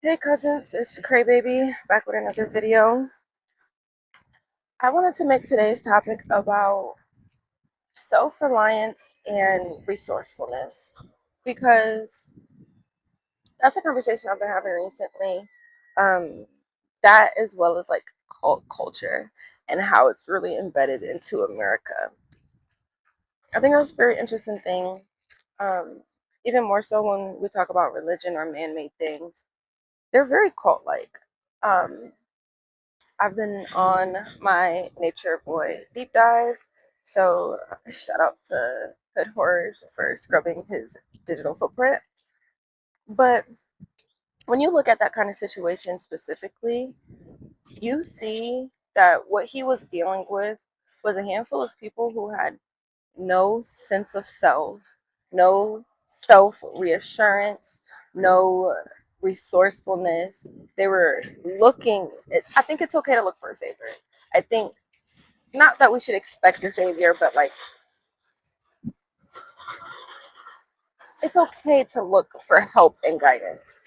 Hey cousins, it's Cray Baby back with another video. I wanted to make today's topic about self-reliance and resourcefulness because that's a conversation I've been having recently. Um, that as well as like culture and how it's really embedded into America. I think that's a very interesting thing. Um, Even more so when we talk about religion or man-made things, they're very cult-like. Um, I've been on my Nature Boy deep dive. So shout out to Hood Horrors for scrubbing his digital footprint. But when you look at that kind of situation specifically, you see that what he was dealing with was a handful of people who had no sense of self, no self reassurance, no resourcefulness. They were looking, I think it's okay to look for a savior. I think not that we should expect a savior, but like it's okay to look for help and guidance.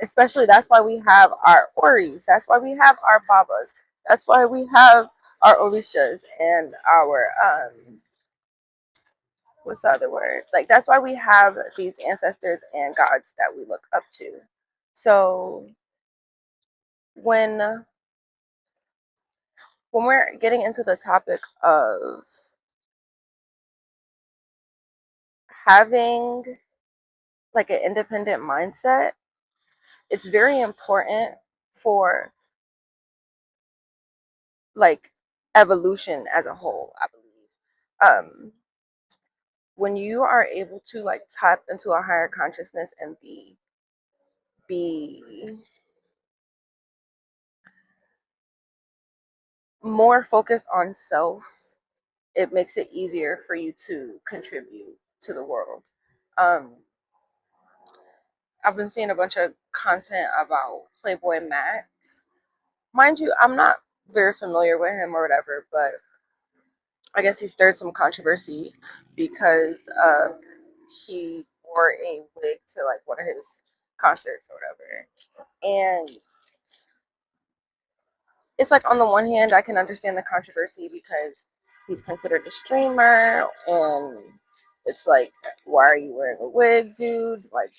Especially that's why we have our Oris. That's why we have our Babas. That's why we have our Orishas and our what's the other word? Like that's why we have these ancestors and gods that we look up to. So when when we're getting into the topic of having like an independent mindset, it's very important for like evolution as a whole, I believe. When you are able to like tap into a higher consciousness and be more focused on self, it makes it easier for you to contribute to the world. Um, I've been seeing a bunch of content about Playboy Max. Mind you, I'm not very familiar with him or whatever, but I guess he stirred some controversy because he wore a wig to like one of his concerts or whatever. And it's like on the one hand, I can understand the controversy because he's considered a streamer, and it's like, why are you wearing a wig, dude? Like,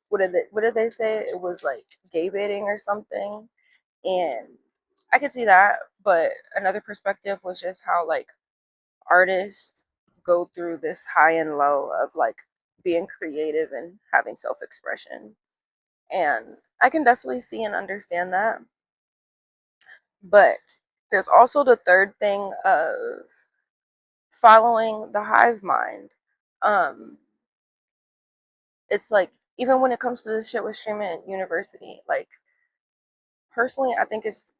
what did they say? It was like gay baiting or something, and I could see that. But another perspective was just how like artists go through this high and low of like being creative and having self expression, and I can definitely see and understand that. But there's also the third thing of following the hive mind. Um, it's like even when it comes to this shit with streaming at university, like personally, I think it's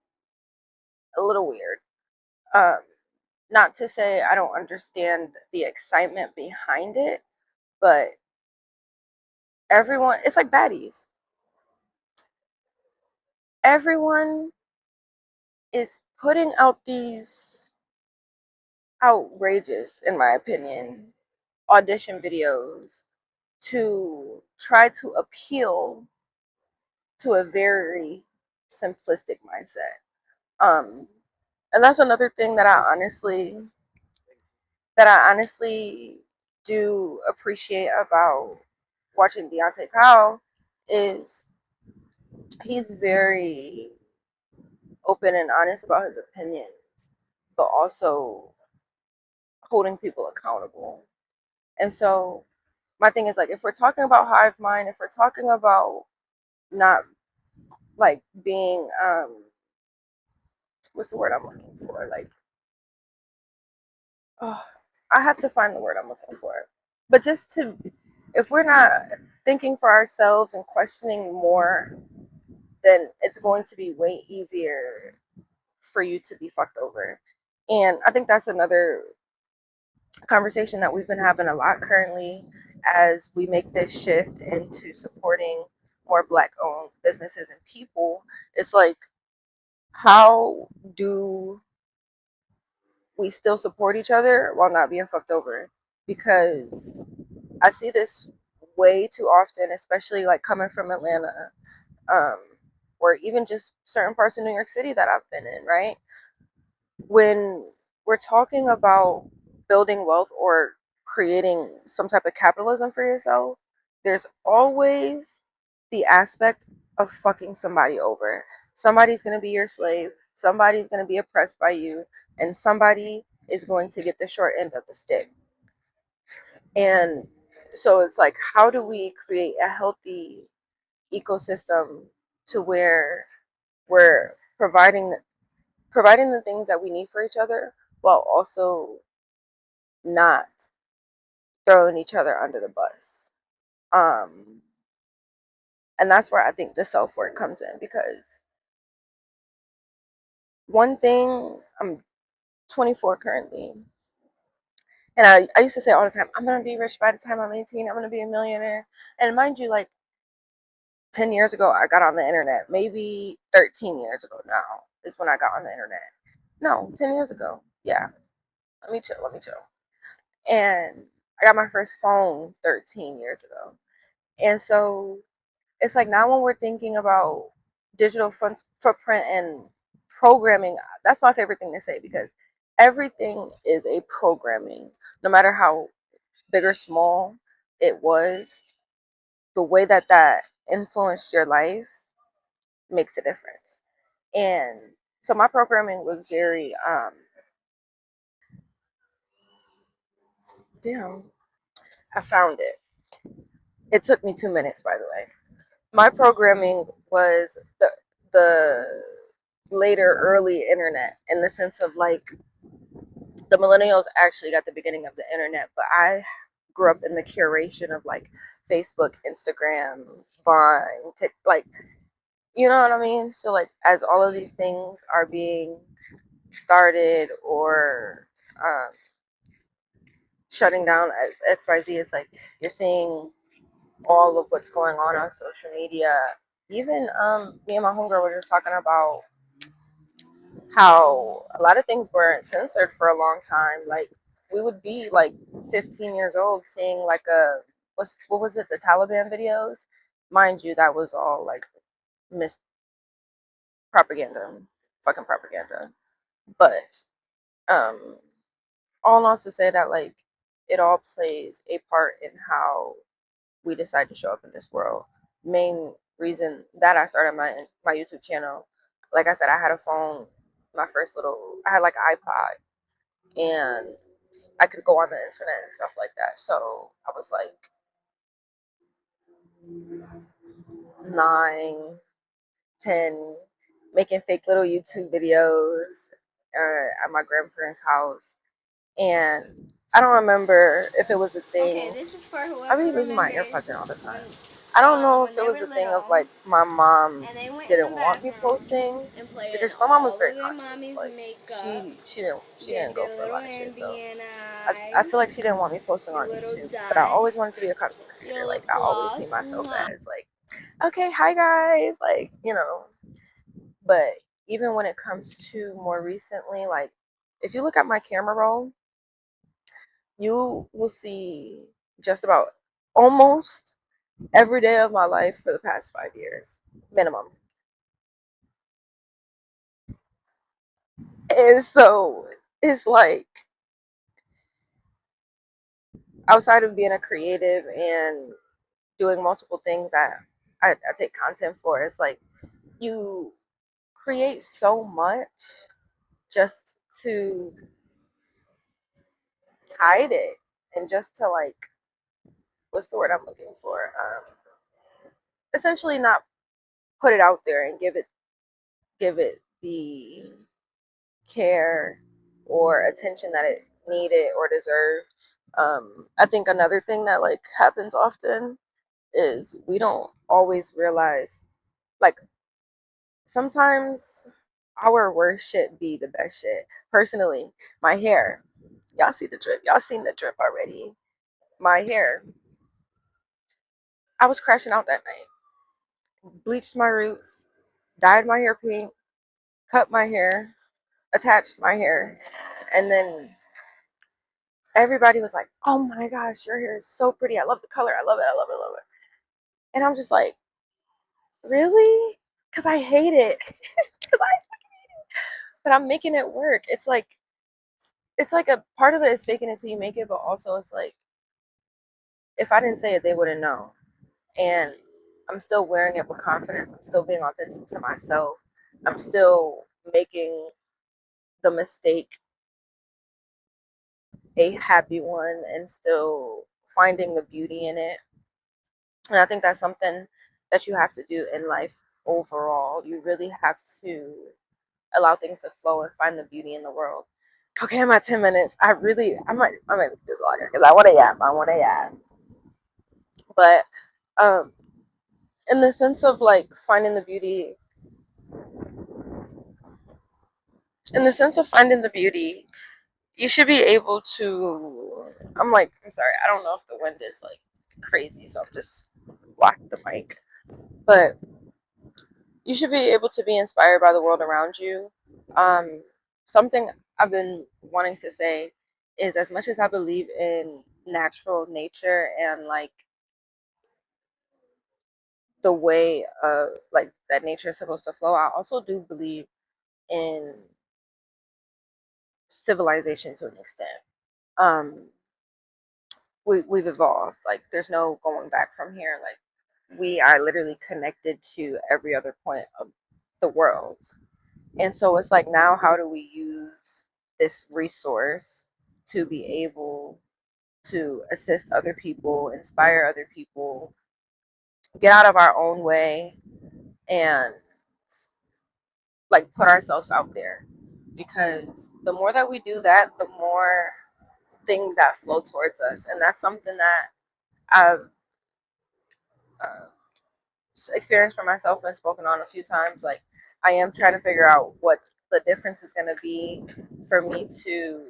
a little weird. Um, Not to say I don't understand the excitement behind it, but everyone, it's like baddies. Everyone is putting out these outrageous, in my opinion, audition videos to try to appeal to a very simplistic mindset. Um, and that's another thing that I honestly do appreciate about watching Deontay Kyle is he's very open and honest about his opinions, but also holding people accountable. And so my thing is like if we're talking about hive mind, if we're talking about not like being what's the word I'm looking for? Like, oh, I have to find the word I'm looking for. But just to, if we're not thinking for ourselves and questioning more, then it's going to be way easier for you to be fucked over. And I think that's another conversation that we've been having a lot currently as we make this shift into supporting more black owned businesses and people. It's like, how do we still support each other while not being fucked over? Because I see this way too often, especially like coming from Atlanta. um, or even just certain parts of New York City that I've been in, right? When we're talking about building wealth or creating some type of capitalism for yourself, there's always the aspect of fucking somebody over. Somebody's going to be your slave, somebody's going to be oppressed by you, and somebody is going to get the short end of the stick. And so it's like, how do we create a healthy ecosystem to where we're providing the things that we need for each other while also not throwing each other under the bus. Um, and that's where I think the self work comes in, because one thing, I'm 24 currently, and I used to say all the time, I'm gonna be rich by the time I'm 18, I'm gonna be a millionaire. And mind you, like 10 years ago, I got on the internet. Maybe 13 years ago now is when I got on the internet. No, 10 years ago. Yeah. Let me chill. And I got my first phone 13 years ago. And so it's like now when we're thinking about digital footprint and programming, that's my favorite thing to say, because everything is a programming, no matter how big or small it was, the way that that influenced your life makes a difference. And so my programming was very, damn, I found it. It took me 2 minutes, by the way. My programming was the later early internet, in the sense of like the millennials actually got the beginning of the internet, but I grew up in the curation of like Facebook, Instagram, Vine, like, you know what I mean? So like as all of these things are being started or um, shutting down at XYZ, it's like you're seeing all of what's going on social media. Even me and my homegirl were just talking about how a lot of things weren't censored for a long time. Like we would be like 15 years old seeing like what was it, the Taliban videos? Mind you, that was all like mis propaganda, fucking propaganda. But um all else to say that like it all plays a part in how we decide to show up in this world. Main reason that I started my YouTube channel, like I said, I had a phone, I had like an iPod, and I could go on the internet and stuff like that. So I was like 9, 10, making fake little YouTube videos at my grandparents' house. And I don't remember if it was a thing. Okay, this is for I whoever be leaving my remembers AirPods in all the when time. I don't know if when it they was were a thing of little like my mom and they went in the didn't want me bathroom posting, and played because my mom was all very of their conscious. mommy's Like makeup, she did didn't go their for a little lot of shit. So Indian I eye, feel like she didn't want me posting your on little YouTube. But I dot, always wanted to be a content your creator. Like lip I always gloss, see myself mwah. as like, okay, hi guys, like, you know. But even when it comes to more recently, like if you look at my camera roll, you will see just about almost every day of my life for the past 5 years, minimum. And so it's like, outside of being a creative and doing multiple things that I take content for, it's like you create so much just to hide it, and just to like, what's the word I'm looking for? Essentially not put it out there and give it the care or attention that it needed or deserved. I think another thing that like happens often is we don't always realize, like, sometimes our worst shit be the best shit. Personally, my hair, y'all see the drip, y'all seen the drip already. My hair, I was crashing out that night, bleached my roots, dyed my hair pink, cut my hair, attached my hair, and then everybody was like, "Oh my gosh, your hair is so pretty. I love the color. I love it. I love it. I love it." And I'm just like, Really? Because I hate it. 'Cause but I'm making it work. It's like a part of it is faking it till you make it, but also it's like if I didn't say it, they wouldn't know. And I'm still wearing it with confidence. I'm still being authentic to myself. I'm still making the mistake a happy one and still finding the beauty in it. And I think that's something that you have to do in life overall. You really have to allow things to flow and find the beauty in the world. Okay, I'm at 10 minutes. I might make this longer because I want to yap. But um, in the sense of like finding the beauty, in the sense of finding the beauty, you should be able to. I'm sorry, I don't know if the wind is like crazy, so I'm just block the mic. But you should be able to be inspired by the world around you. Something I've been wanting to say is as much as I believe in natural nature and like the way like that nature is supposed to flow, I also do believe in civilization to an extent. Um, we've evolved. Like there's no going back from here. Like we are literally connected to every other point of the world. And so it's like now how do we use this resource to be able to assist other people, inspire other people, get out of our own way and like put ourselves out there. Because the more that we do that, the more things that flow towards us. And that's something that I've uh, experienced for myself and spoken on a few times. Like I am trying to figure out what the difference is going to be for me to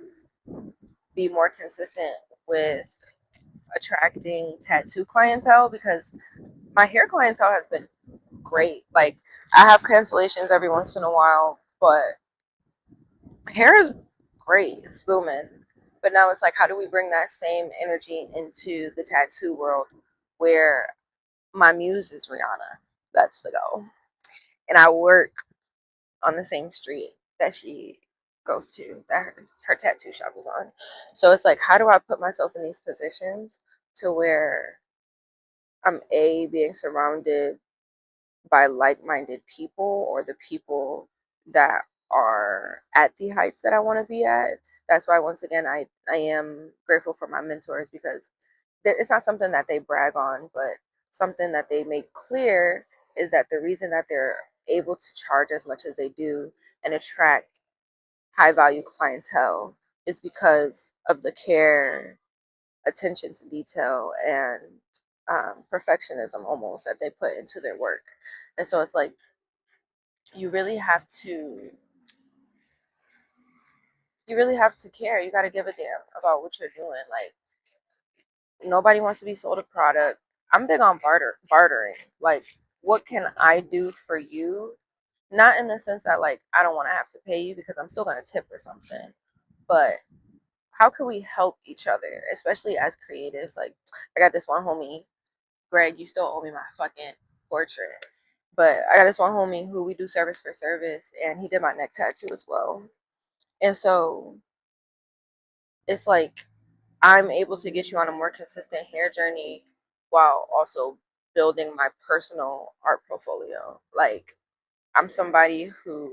be more consistent with attracting tattoo clientele because my hair clientele has been great. Like I have cancellations every once in a while, but hair is great. It's booming. But now it's like, how do we bring that same energy into the tattoo world where my muse is Rihanna? That's the goal. And I work on the same street that she goes to, that her tattoo shop is on. So it's like, how do I put myself in these positions to where I'm A, being surrounded by like-minded people or the people that are at the heights that I want to be at. That's why once again I am grateful for my mentors because it's not something that they brag on, but something that they make clear is that the reason that they're able to charge as much as they do and attract high value clientele is because of the care, attention to detail, and perfectionism almost that they put into their work. And so it's like you really have to care. You got to give a damn about what you're doing. Like nobody wants to be sold a product. I'm big on bartering. Like what can I do for you? Not in the sense that like I don't want to have to pay you because I'm still going to tip or something. But how can we help each other, especially as creatives? Like I got this one homie, Greg, you still owe me my fucking portrait. But I got this one homie who we do service for service and he did my neck tattoo as well. And so it's like I'm able to get you on a more consistent hair journey while also building my personal art portfolio. Like I'm somebody who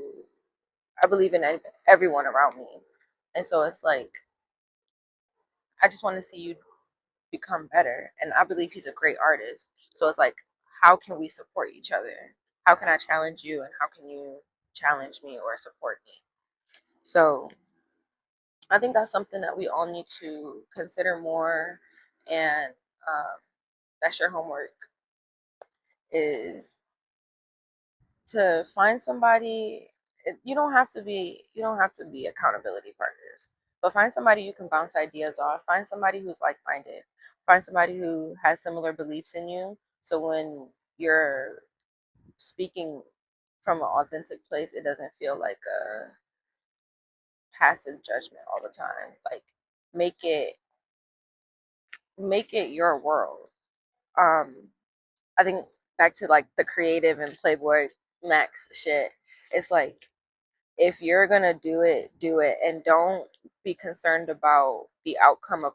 I believe in everyone around me. And so it's like I just want to see you become better. And I believe he's a great artist. So it's like how can we support each other? How can I challenge you and how can you challenge me or support me? So I think that's something that we all need to consider more. And that's your homework is to find somebody. You don't have to be accountability partners, but find somebody you can bounce ideas off. Find somebody who's like-minded. Find somebody who has similar beliefs in you. So when you're speaking from an authentic place, it doesn't feel like a passive judgment all the time. Like make it make it your world. Um, I think back to like the creative and Playboy Max shit. It's like if you're gonna do it, and don't be concerned about the outcome of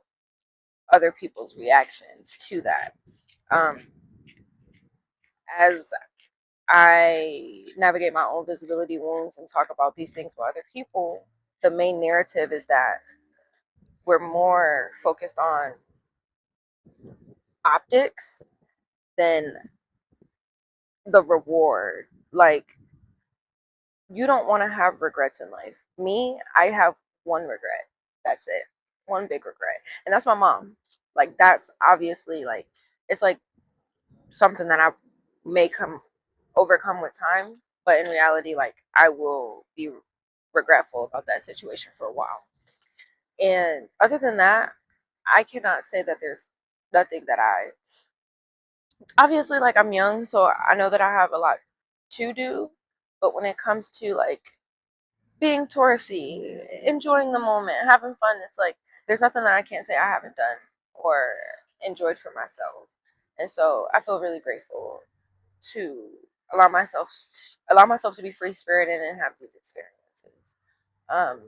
other people's reactions to that. Um, as I navigate my own visibility wounds and talk about these things with other people, the main narrative is that we're more focused on optics than the reward. Like, you don't want to have regrets in life. Me, I have one regret. That's it. One big regret. And that's my mom. Like, that's obviously like, it's like something that I may come overcome with time. But in reality, like, I will be regretful about that situation for a while. And other than that, I cannot say that there's nothing that I obviously, like, I'm young, so I know that I have a lot to do. But when it comes to like being touristy, enjoying the moment, having fun, it's like there's nothing that I can't say I haven't done or enjoyed for myself. And so I feel really grateful to allow myself to be free spirited and have these experiences. Um,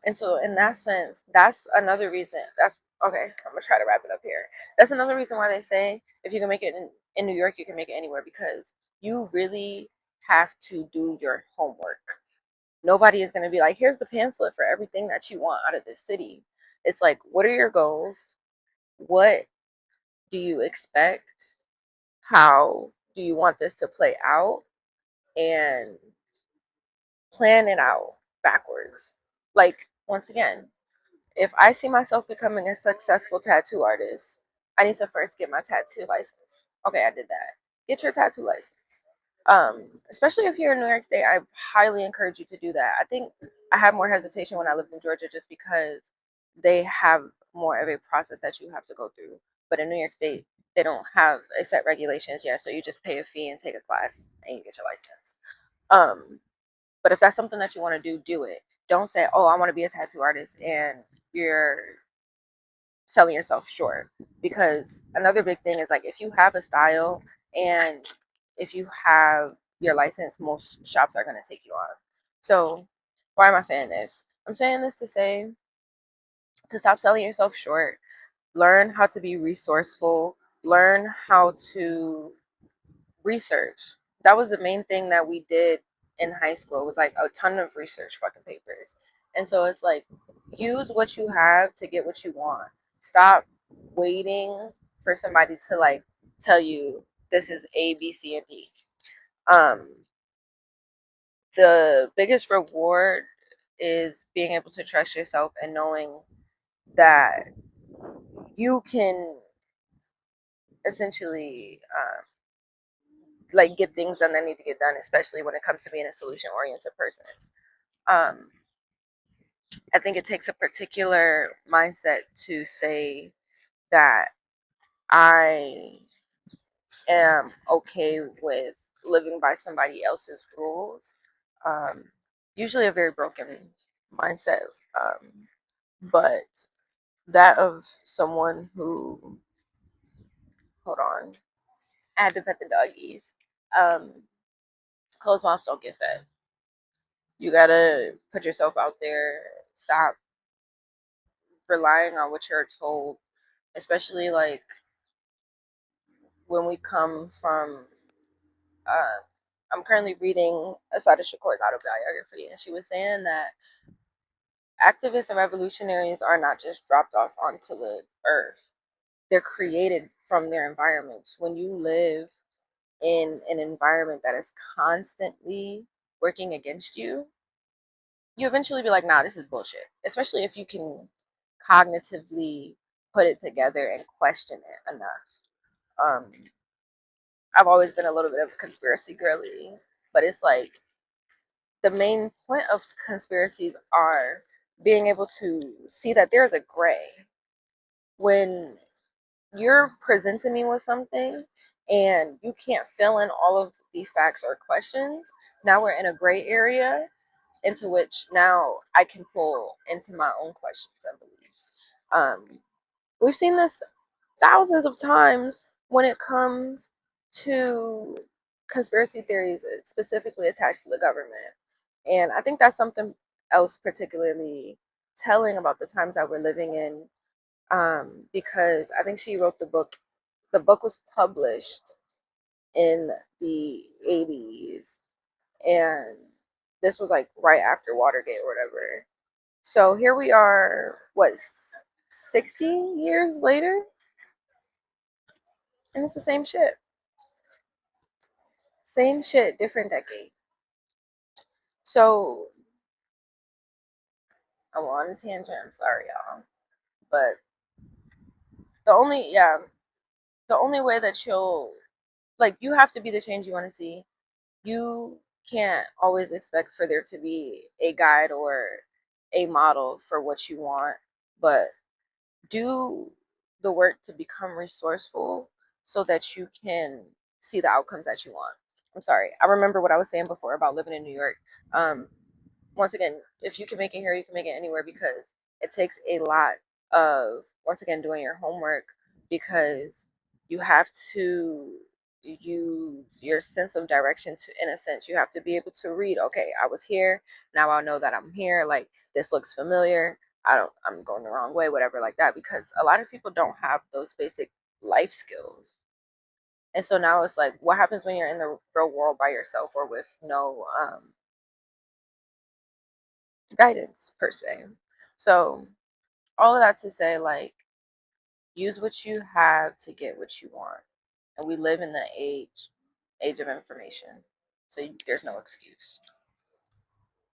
and so in that sense, that's another reason. That's okay. I'm gonna try to wrap it up here. That's another reason why they say if you can make it in New York, you can make it anywhere, because you really have to do your homework. Nobody is going to be like, here's the pamphlet for everything that you want out of this city. It's like, what are your goals? What do you expect? How do you want this to play out? And plan it out backwards. Like, once again, if I see myself becoming a successful tattoo artist, I need to first get my tattoo license. Okay, I did that. Get your tattoo license. Especially if you're in New York State, I highly encourage you to do that. I think I had more hesitation when I lived in Georgia just because they have more of a process that you have to go through. But in New York State, they don't have a set regulations yet, so you just pay a fee and take a class and you get your license. Um, but if that's something that you want to do, do it. Don't say, "Oh, I want to be a tattoo artist," and you're selling yourself short. Because another big thing is like if you have a style and if you have your license, most shops are going to take you on. So why am I saying this? I'm saying this to say to stop selling yourself short. Learn how to be resourceful. Learn how to research. That was the main thing that we did in high school. It was like a ton of research fucking papers. And so it's like use what you have to get what you want. Stop waiting for somebody to like tell you this is A, B, C, and D. Um, the biggest reward is being able to trust yourself and knowing that you can essentially like get things done that need to get done, especially when it comes to being a solution oriented person. Um, I think it takes a particular mindset to say that I am okay with living by somebody else's rules. Um, Usually a very broken mindset, but that of someone who, hold on, I had to pet the doggies. Um, Closed mouths don't get fed. You gotta put yourself out there. Stop relying on what you're told, especially like when we come from. Uh, I'm currently reading Asada Shakur's autobiography, and she was saying that activists and revolutionaries are not just dropped off onto the earth; they're created from their environments. When you live in an environment that is constantly working against you, you eventually be like, nah, this is bullshit. Especially if you can cognitively put it together and question it enough. Um, I've always been a little bit of a conspiracy girly, but it's like the main point of conspiracies are being able to see that there's a gray. When you're presenting me with something and you can't fill in all of the facts or questions, now we're in a gray area into which now I can pull into my own questions and beliefs. We've seen this thousands of times when it comes to conspiracy theories specifically attached to the government. And I think that's something else particularly telling about the times that we're living in, because I think she wrote the book. The book was published in the 80s, and this was like right after Watergate or whatever. So here we are, what, 60 years later, and it's the same shit. Same shit, different decade. So I'm on a tangent. I'm sorry, y'all. But yeah, the only way that you'll, like, you have to be the change you want to see. You can't always expect for there to be a guide or a model for what you want, but do the work to become resourceful so that you can see the outcomes that you want. I'm sorry. I remember what I was saying before about living in New York. Um, Once again, if you can make it here, you can make it anywhere, because it takes a lot of, once again, doing your homework, because you have to use your sense of direction to, in a sense, you have to be able to read, okay, I was here, now I know that I'm here, like this looks familiar, I'm going the wrong way, whatever, like that, because a lot of people don't have those basic life skills. And so now it's like, what happens when you're in the real world by yourself or with no guidance per se? So all of that to say, like, use what you have to get what you want. And we live in the age of information. So there's no excuse.